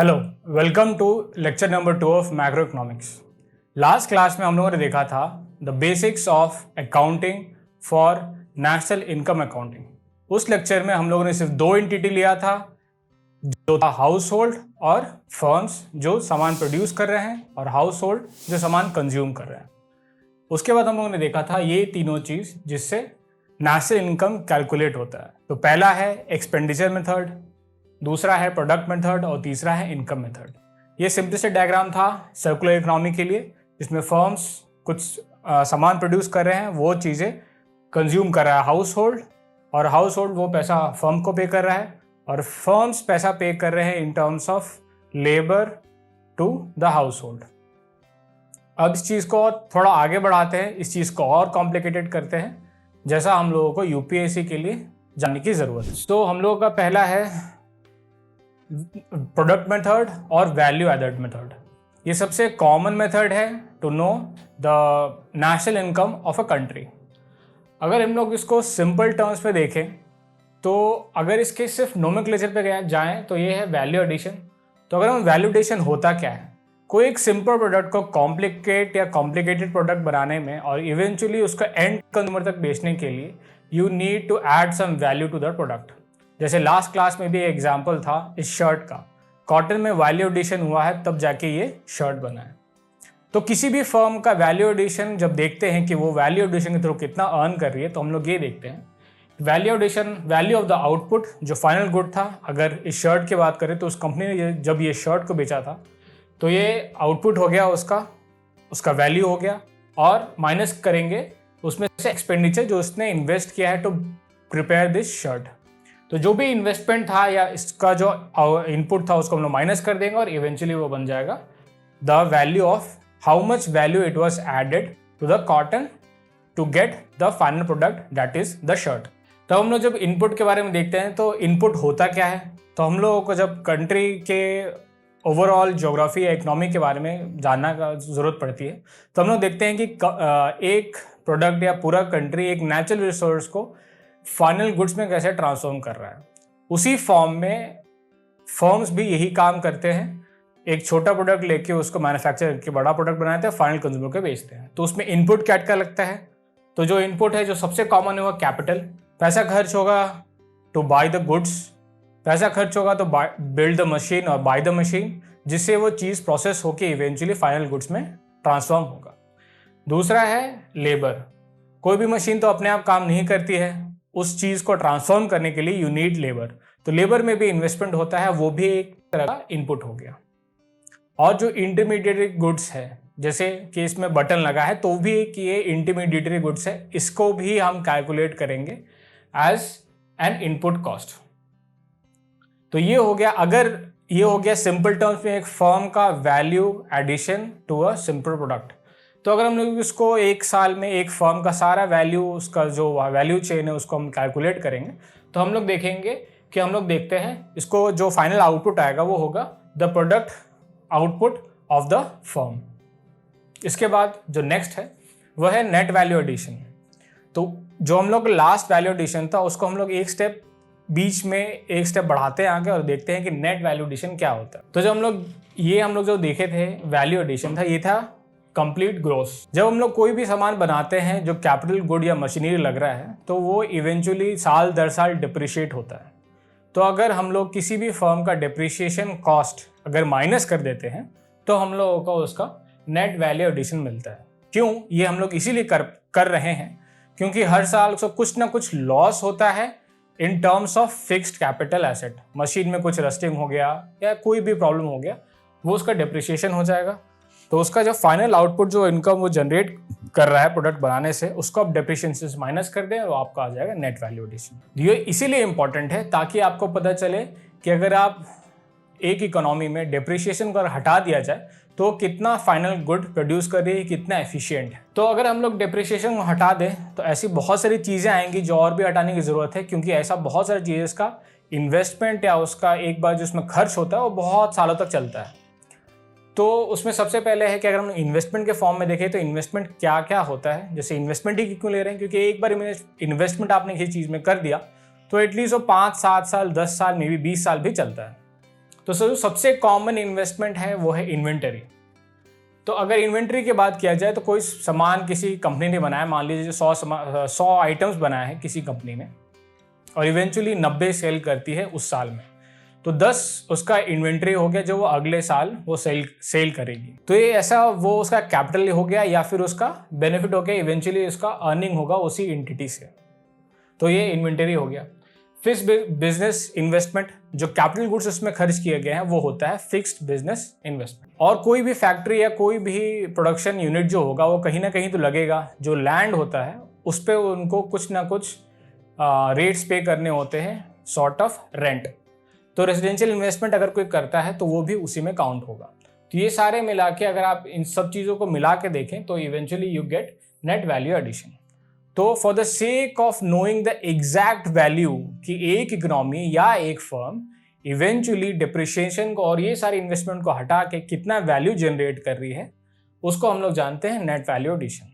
Hello, welcome to lecture number 2 of macroeconomics. Last class में हम लोगों ने देखा था the basics of accounting for national income accounting. उस लेक्चर में हम लोगों ने सिर्फ दो एंटिटी लिया था, जो था हाउस होल्ड और फर्म्स जो सामान प्रोड्यूस कर रहे हैं और हाउस होल्ड जो सामान कंज्यूम कर रहे हैं। उसके बाद हम लोगों ने देखा था ये तीनों चीज़ जिससे नेशनल इनकम कैलकुलेट होता है। तो पहला है एक्सपेंडिचर मेथड, दूसरा है प्रोडक्ट मेथड और तीसरा है इनकम मेथड। ये सिंपलिस्ट डायग्राम था सर्कुलर इकोनॉमी के लिए, जिसमें फर्म्स कुछ सामान प्रोड्यूस कर रहे हैं, वो चीज़ें कंज्यूम कर रहा है हाउस होल्ड, और हाउस होल्ड वो पैसा फर्म को पे कर रहा है, और फर्म्स पैसा पे कर रहे हैं in terms of labour to the household. अब इस चीज़ को थोड़ा आगे बढ़ाते हैं, इस चीज़ को और कॉम्प्लिकेटेड करते हैं, जैसा हम लोगों को यूपीएससी के लिए जानने की ज़रूरत है। तो हम लोगों का पहला है प्रोडक्ट मेथड और वैल्यू एडेड मेथड। ये सबसे कॉमन मेथड है to know the national income of a country. अगर हम लोग इसको सिंपल टर्म्स पे देखें तो अगर इसके सिर्फ नोमेनक्लेचर पे जाएं तो ये है वैल्यू एडिशन। तो अगर हम वैल्यू एडिशन होता क्या है, कोई एक सिंपल प्रोडक्ट को कॉम्प्लिकेटेड प्रोडक्ट बनाने में और इवेंचुअली उसको एंड कंज्यूमर तक बेचने के लिए you need to add some value to the product. जैसे लास्ट क्लास में भी एग्जाम्पल था इस शर्ट का, कॉटन में वैल्यू एडिशन हुआ है तब जाके ये शर्ट बना है। तो किसी भी फर्म का वैल्यू एडिशन जब देखते हैं कि वो वैल्यू एडिशन के थ्रू कितना अर्न कर रही है, तो हम लोग ये देखते हैं value addition, value of the output जो फाइनल गुड था। अगर इस शर्ट की बात करें तो उस कंपनी ने जब ये शर्ट को बेचा था तो ये आउटपुट हो गया, उसका वैल्यू हो गया, और माइनस करेंगे उसमें से एक्सपेंडिचर जो उसने इन्वेस्ट किया है टू प्रिपेयर दिस शर्ट। तो जो भी इन्वेस्टमेंट था या इसका जो इनपुट था उसको हम लोग माइनस कर देंगे और इवेंचुअली वो बन जाएगा the value of how much value it was added to the cotton to get the final product that is the shirt. तो हम लोग जब इनपुट के बारे में देखते हैं तो इनपुट होता क्या है, तो हम लोगों को जब कंट्री के ओवरऑल ज्योग्राफी या इकोनॉमी के बारे में जानना का ज़रूरत पड़ती है, तो हम लोग देखते हैं कि एक प्रोडक्ट या पूरा कंट्री एक नेचुरल रिसोर्स को फाइनल गुड्स में कैसे ट्रांसफॉर्म कर रहा है। उसी फॉर्म में फर्म्स भी यही काम करते हैं, एक छोटा प्रोडक्ट लेके उसको मैन्युफैक्चर करके बड़ा प्रोडक्ट बनाते हैं, फाइनल कंज्यूमर को बेचते हैं। तो उसमें इनपुट क्या क्या लगता है, तो जो इनपुट है जो सबसे कॉमन है वो कैपिटल, पैसा खर्च होगा टू बाय द गुड्स, पैसा खर्च होगा तो बिल्ड द मशीन और बाय द मशीन, जिससे वो चीज़ प्रोसेस होके इवेंचुअली फाइनल गुड्स में ट्रांसफॉर्म होगा। दूसरा है लेबर, कोई भी मशीन तो अपने आप काम नहीं करती है, उस चीज़ को ट्रांसफॉर्म करने के लिए यू नीड लेबर। तो लेबर में भी इन्वेस्टमेंट होता है, वो भी एक तरह का इनपुट हो गया। और जो इंटरमीडिएटरी गुड्स है, जैसे कि इसमें बटन लगा है तो भी कि ये इंटरमीडिएटरी गुड्स है, इसको भी हम कैलकुलेट करेंगे एज एन इनपुट कॉस्ट। तो ये हो गया, अगर ये हो गया सिंपल टर्म्स में एक फर्म का value addition to a simple product. तो अगर हम लोग इसको एक साल में एक फर्म का सारा वैल्यू, उसका जो वैल्यू चेन है उसको हम कैलकुलेट करेंगे, तो हम लोग देखेंगे कि हम लोग देखते हैं इसको जो फाइनल आउटपुट आएगा वो होगा the product output of the firm. इसके बाद जो नेक्स्ट है वह है नेट वैल्यू एडिशन। तो जो हम लोग लास्ट वैल्यू एडिशन था उसको हम लोग एक स्टेप बीच में एक स्टेप बढ़ाते हैं आगे और देखते हैं कि नेट वैल्यू एडिशन क्या होता है। तो जो हम लोग जो देखे थे वैल्यू एडिशन था, ये था कंप्लीट ग्रोस। जब हम लोग कोई भी सामान बनाते हैं जो कैपिटल गुड या मशीनरी लग रहा है तो वो इवेंचुअली साल दर साल डिप्रिशिएट होता है। तो अगर हम लोग किसी भी फर्म का डिप्रिशिएशन कॉस्ट अगर माइनस कर देते हैं तो हम लोगों को उसका नेट वैल्यू एडिशन मिलता है। क्यों? ये हम लोग इसीलिए कर रहे हैं क्योंकि हर साल उसको कुछ ना कुछ लॉस होता है इन terms of fixed capital asset. Machine में कुछ रस्टिंग हो गया या कोई भी प्रॉब्लम हो गया, वो उसका डिप्रिशिएशन हो जाएगा। तो उसका जो फाइनल आउटपुट जो इनकम वो जनरेट कर रहा है प्रोडक्ट बनाने से, उसको आप डेप्रिशिएशन से माइनस कर दें और आपका आ जाएगा नेट वैल्यू एडिशन। ये इसीलिए इंपॉर्टेंट है ताकि आपको पता चले कि अगर आप एक इकोनॉमी में डेप्रिशिएशन को हटा दिया जाए तो कितना फाइनल गुड प्रोड्यूस कर रही है, कितना एफिशिएंट है। तो अगर हम लोग डेप्रिशिएशन को हटा दें तो ऐसी बहुत सारी चीज़ें आएंगी जो और भी हटाने की ज़रूरत है, क्योंकि ऐसा बहुत सारी चीज़ें का इन्वेस्टमेंट या उसका एक बार जो उसमें खर्च होता है वो बहुत सालों तक चलता है। तो उसमें सबसे पहले है कि अगर हम इन्वेस्टमेंट के फॉर्म में देखें तो इन्वेस्टमेंट क्या क्या होता है। जैसे इन्वेस्टमेंट ही क्यों ले रहे हैं, क्योंकि एक बार इन्वेस्टमेंट आपने किसी चीज़ में कर दिया तो एटलीस्ट वो 5, 7 साल, 10 साल, मे बी 20 साल भी चलता है। तो सबसे कॉमन इन्वेस्टमेंट है वो है इन्वेंटरी। तो अगर इन्वेंटरी की बात किया जाए तो कोई सामान किसी कंपनी ने बनाया, मान लीजिए 100 आइटम्स बनाए हैं किसी कंपनी ने और इवेंचुअली 90 सेल करती है उस साल में, तो 10 उसका इन्वेंट्री हो गया जो वो अगले साल वो सेल करेगी। तो ये ऐसा वो उसका कैपिटल हो गया या फिर उसका बेनिफिट हो गया, इवेंचुअली उसका अर्निंग होगा उसी एंटिटी से। तो ये इन्वेंटरी हो गया। फिक्स्ड बिजनेस इन्वेस्टमेंट, जो कैपिटल गुड्स उसमें खर्च किए गए हैं वो होता है फिक्स्ड बिजनेस इन्वेस्टमेंट। और कोई भी फैक्ट्री या कोई भी प्रोडक्शन यूनिट जो होगा वो कहीं ना कहीं तो लगेगा। जो लैंड होता है उस पर उनको कुछ ना कुछ रेट्स पे करने होते हैं, सॉर्ट ऑफ रेंट। तो रेजिडेंशियल इन्वेस्टमेंट अगर कोई करता है तो वो भी उसी में काउंट होगा। तो ये सारे मिला के अगर आप इन सब चीज़ों को मिला के देखें तो eventually you get net value addition. तो for the sake of knowing the exact value कि एक इकोनॉमी या एक फर्म इवेंचुअली डिप्रिशिएशन को और ये सारे इन्वेस्टमेंट को हटा के कितना वैल्यू जनरेट कर रही है, उसको हम लोग जानते हैं नेट वैल्यू एडिशन।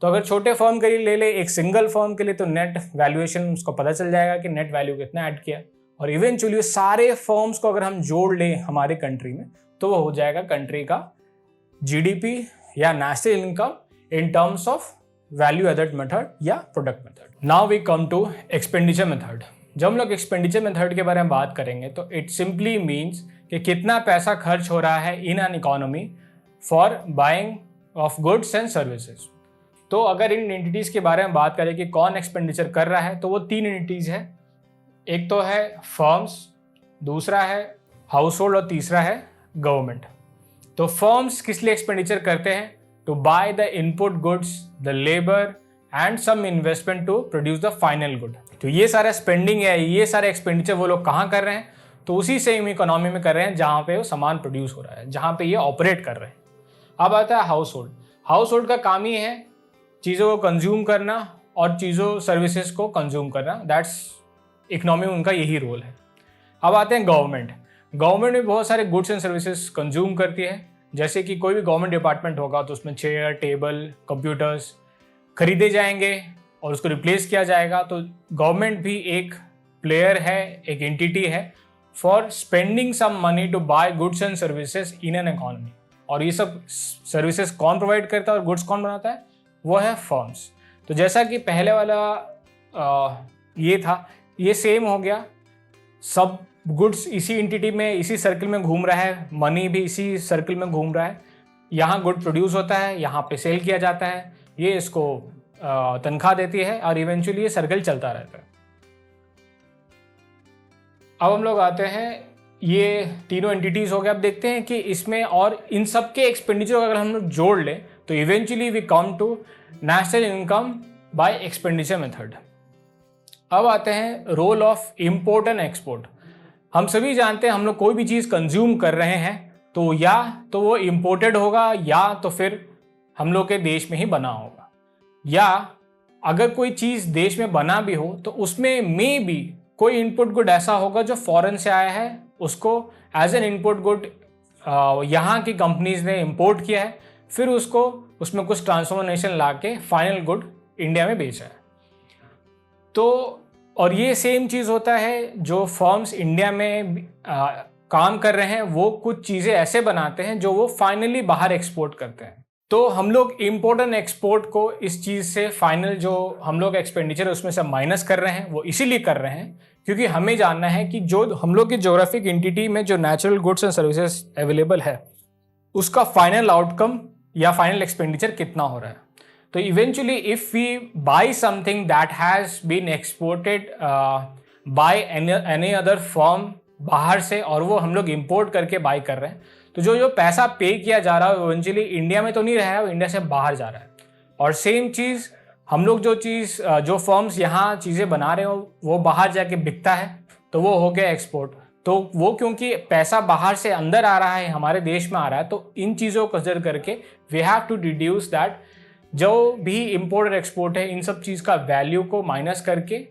तो अगर छोटे फर्म के लिए ले ले, एक सिंगल फर्म के लिए, तो नेट वैल्यूएशन उसको पता चल जाएगा कि नेट वैल्यू कितना ऐड किया। और इवेंचुअली सारे फर्म्स को अगर हम जोड़ लें हमारे कंट्री में तो वो हो जाएगा कंट्री का जीडीपी या national income in terms of value added method या product method. Now we come to expenditure method. जब हम लोग एक्सपेंडिचर मेथड के बारे में बात करेंगे तो इट सिंपली मीन्स कि कितना पैसा खर्च हो रहा है इन an economy for buying of goods and services. तो अगर इन एंटिटीज़ के बारे में बात करें कि कौन एक्सपेंडिचर कर रहा है, तो वो 3 एंटिटीज़ है। एक तो है फर्म्स, दूसरा है हाउस होल्ड और तीसरा है गवर्नमेंट। तो फर्म्स किस लिए एक्सपेंडिचर करते हैं? To buy the input goods, the labour and some investment to produce the final good. तो ये सारा स्पेंडिंग है, ये सारे एक्सपेंडिचर वो लोग कहाँ कर रहे हैं? तो उसी सेम इकोनॉमी में कर रहे हैं जहाँ पे वो सामान प्रोड्यूस हो रहा है, जहाँ पे ये ऑपरेट कर रहे हैं। अब आता है हाउस होल्ड। हाउस होल्ड का काम ही है चीज़ों को कंज्यूम करना और चीज़ों सर्विसेज को कंज्यूम करना। दैट्स इकोनॉमी में उनका यही रोल है। अब आते हैं गवर्नमेंट। गवर्नमेंट में बहुत सारे गुड्स एंड सर्विसेज कंज्यूम करती है। जैसे कि कोई भी गवर्नमेंट डिपार्टमेंट होगा तो उसमें चेयर, टेबल, कंप्यूटर्स खरीदे जाएंगे और उसको रिप्लेस किया जाएगा। तो गवर्नमेंट भी एक प्लेयर है, एक एंटिटी है for spending some money to buy goods and services in an economy. और ये सब सर्विसेज कौन प्रोवाइड करता है और गुड्स कौन बनाता है? वो है फर्म्स। तो जैसा कि पहले वाला ये था, ये सेम हो गया। सब गुड्स इसी एंटिटी में, इसी सर्कल में घूम रहा है, मनी भी इसी सर्कल में घूम रहा है। यहाँ गुड प्रोड्यूस होता है, यहाँ पे सेल किया जाता है, ये इसको तनख्वाह देती है और इवेंचुअली ये सर्कल चलता रहता है। अब हम लोग आते हैं, ये तीनों एंटिटीज़ हो गए। अब देखते हैं कि इसमें और इन सब के एक्सपेंडिचर अगर हम लोग जोड़ लें तो eventually we come to national income by expenditure method. अब आते हैं role of import and export. हम सभी जानते हैं हम लोग कोई भी चीज़ कंज्यूम कर रहे हैं तो या तो वो इम्पोर्टेड होगा या तो फिर हम लोग के देश में ही बना होगा, या अगर कोई चीज़ देश में बना भी हो तो उसमें में भी कोई इनपुट गुड ऐसा होगा जो फॉरेन से आया है, उसको एज एन इनपुट गुड यहाँ की कंपनीज ने इम्पोर्ट किया है, फिर उसको उसमें कुछ ट्रांसफॉर्मेशन ला के फाइनल गुड इंडिया में बेचा है। तो और ये सेम चीज़ होता है जो फर्म्स इंडिया में काम कर रहे हैं, वो कुछ चीज़ें ऐसे बनाते हैं जो वो फाइनली बाहर एक्सपोर्ट करते हैं। तो हम लोग इम्पोर्ट एंड एक्सपोर्ट को इस चीज़ से फाइनल जो हम लोग एक्सपेंडिचर उसमें से माइनस कर रहे हैं, वो इसीलिए कर रहे हैं क्योंकि हमें जानना है कि जो हम लोग की ज्योग्राफिक एंटिटी में जो natural goods and services available है उसका फाइनल आउटकम या फाइनल एक्सपेंडिचर कितना हो रहा है। तो eventually if we buy something that has been exported by any other firm बाहर से और वो हम लोग इंपोर्ट करके बाय कर रहे हैं, तो जो पैसा पे किया जा रहा है इवेंचुअली इंडिया में तो नहीं रहा है, वो इंडिया से बाहर जा रहा है। और सेम चीज़ हम लोग जो फर्म्स यहाँ चीज़ें बना रहे हो वो बाहर जाके बिकता है, तो वो हो गया एक्सपोर्ट। तो वो क्योंकि पैसा बाहर से अंदर आ रहा है, हमारे देश में आ रहा है, तो इन चीज़ों को कंसिडर करके we have to deduce that जो भी इम्पोर्ट और एक्सपोर्ट है इन सब चीज़ का वैल्यू को माइनस करके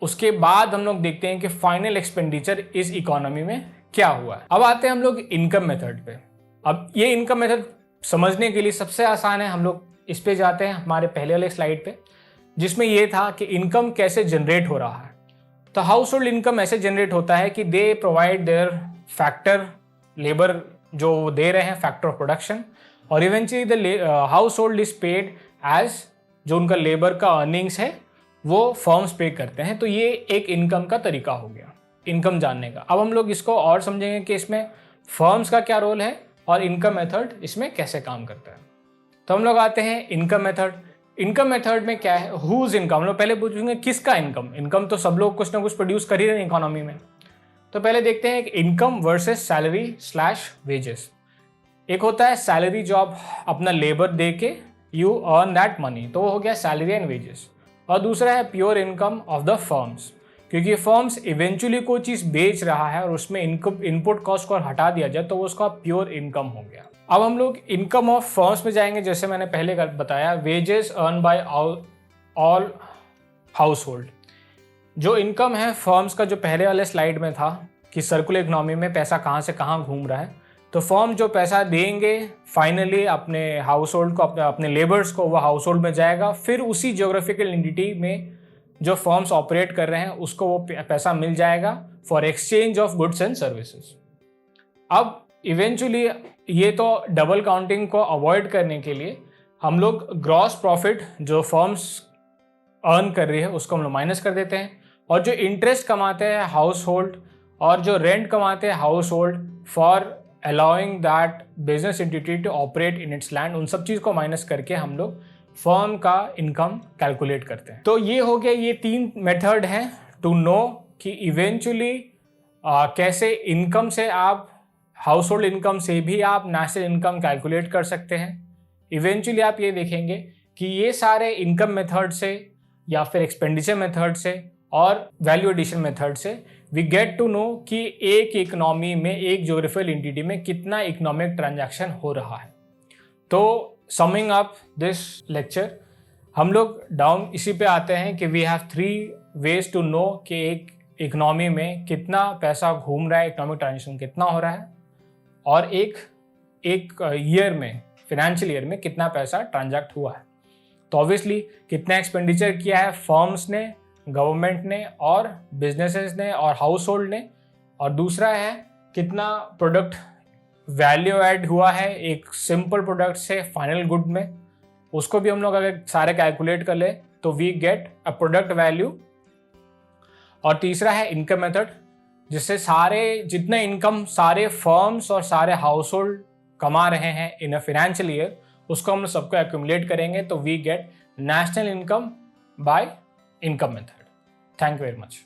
उसके बाद हम लोग देखते हैं कि फाइनल एक्सपेंडिचर इस इकोनॉमी में क्या हुआ है। अब आते हैं हम लोग इनकम मेथड पे। अब ये इनकम मेथड समझने के लिए सबसे आसान है, हम लोग इस पे जाते हैं हमारे पहले वाले स्लाइड पे, जिसमें ये था कि इनकम कैसे जनरेट हो रहा है। तो हाउस होल्ड इनकम ऐसे जनरेट होता है कि they provide their factor labour जो वो दे रहे हैं, फैक्टर ऑफ प्रोडक्शन, और eventually the household is paid as जो उनका लेबर का अर्निंग्स है वो फर्म्स पे करते हैं। तो ये एक इनकम का तरीका हो गया, इनकम जानने का। अब हम लोग इसको और समझेंगे कि इसमें फर्म्स का क्या रोल है और इनकम मेथड इसमें कैसे काम करता है। तो हम लोग आते हैं इनकम मेथड। इनकम मेथड में क्या है, हुज इनकम। हम लोग पहले पूछेंगे किसका इनकम। इनकम तो सब लोग कुछ ना कुछ प्रोड्यूस कर ही रहे हैं इकोनॉमी में। तो पहले देखते हैं income versus salary slash wages. एक होता है सैलरी, जो आप अपना लेबर दे के यू अर्न दैट मनी, तो वो हो गया सैलरी एंड वेजेस। और दूसरा है pure income of the firms, क्योंकि फर्म्स इवेंचुअली कोई चीज़ बेच रहा है और उसमें इनकम इनपुट कॉस्ट को हटा दिया जाए तो वो उसका प्योर इनकम हो गया। अब हम लोग इनकम ऑफ फर्म्स में जाएंगे। जैसे मैंने पहले बताया, wages earn by all house hold. जो इनकम है फर्म्स का, जो पहले वाले स्लाइड में था कि सर्कुलर इकोनॉमी में पैसा कहाँ से कहाँ घूम रहा है, तो फर्म जो पैसा देंगे फाइनली अपने हाउस होल्ड को, अपने लेबर्स को, वो हाउस होल्ड में जाएगा। फिर उसी जियोग्राफिकल एंटिटी में जो फर्म्स ऑपरेट कर रहे हैं उसको वो पैसा मिल जाएगा for exchange of goods and services. अब इवेंचुअली ये तो डबल काउंटिंग को अवॉइड करने के लिए हम लोग ग्रॉस प्रॉफिट जो फर्म्स अर्न कर रही है उसको हम लोग माइनस कर देते हैं, और जो इंटरेस्ट कमाते हैं हाउस होल्ड और जो रेंट कमाते हैं household for allowing that business entity to operate in its land, उन सब चीज़ को माइनस करके हम लोग फर्म का इनकम कैलकुलेट करते हैं। तो ये हो गया, ये 3 मेथड हैं टू नो कि इवेंचुअली कैसे इनकम से आप, हाउस होल्ड इनकम से भी आप नेशनल इनकम कैलकुलेट कर सकते हैं। इवेंचुअली आप ये देखेंगे कि ये सारे इनकम मेथड से या फिर एक्सपेंडिचर मेथड से और वैल्यू एडिशन मेथड से वी गेट टू नो कि एक इकोनॉमी में, एक ज्योग्राफिकल एंटिटी में कितना इकोनॉमिक ट्रांजैक्शन हो रहा है। तो समिंग अप दिस लेक्चर, हम लोग डाउन इसी पे आते हैं कि we have 3 ways to know कि एक इकोनॉमी में कितना पैसा घूम रहा है, इकोनॉमिक ट्रांजैक्शन कितना हो रहा है, और एक ईयर में, फाइनेंशियल ईयर में कितना पैसा ट्रांजैक्ट हुआ है। तो ऑब्वियसली कितना एक्सपेंडिचर किया है फर्म्स ने, गवर्नमेंट ने और बिजनेसेस ने और हाउस होल्ड ने, और दूसरा है कितना प्रोडक्ट वैल्यू ऐड हुआ है एक सिंपल प्रोडक्ट से फाइनल गुड में, उसको भी हम लोग अगर सारे कैलकुलेट कर ले तो we get a product value. और तीसरा है इनकम मेथड, जिससे सारे जितना इनकम सारे फर्म्स और सारे हाउस होल्ड कमा रहे हैं इन अ फाइनेंशियल ईयर, उसको हम सबको एक्यूमुलेट करेंगे तो we get national income by income method. Thank you very much.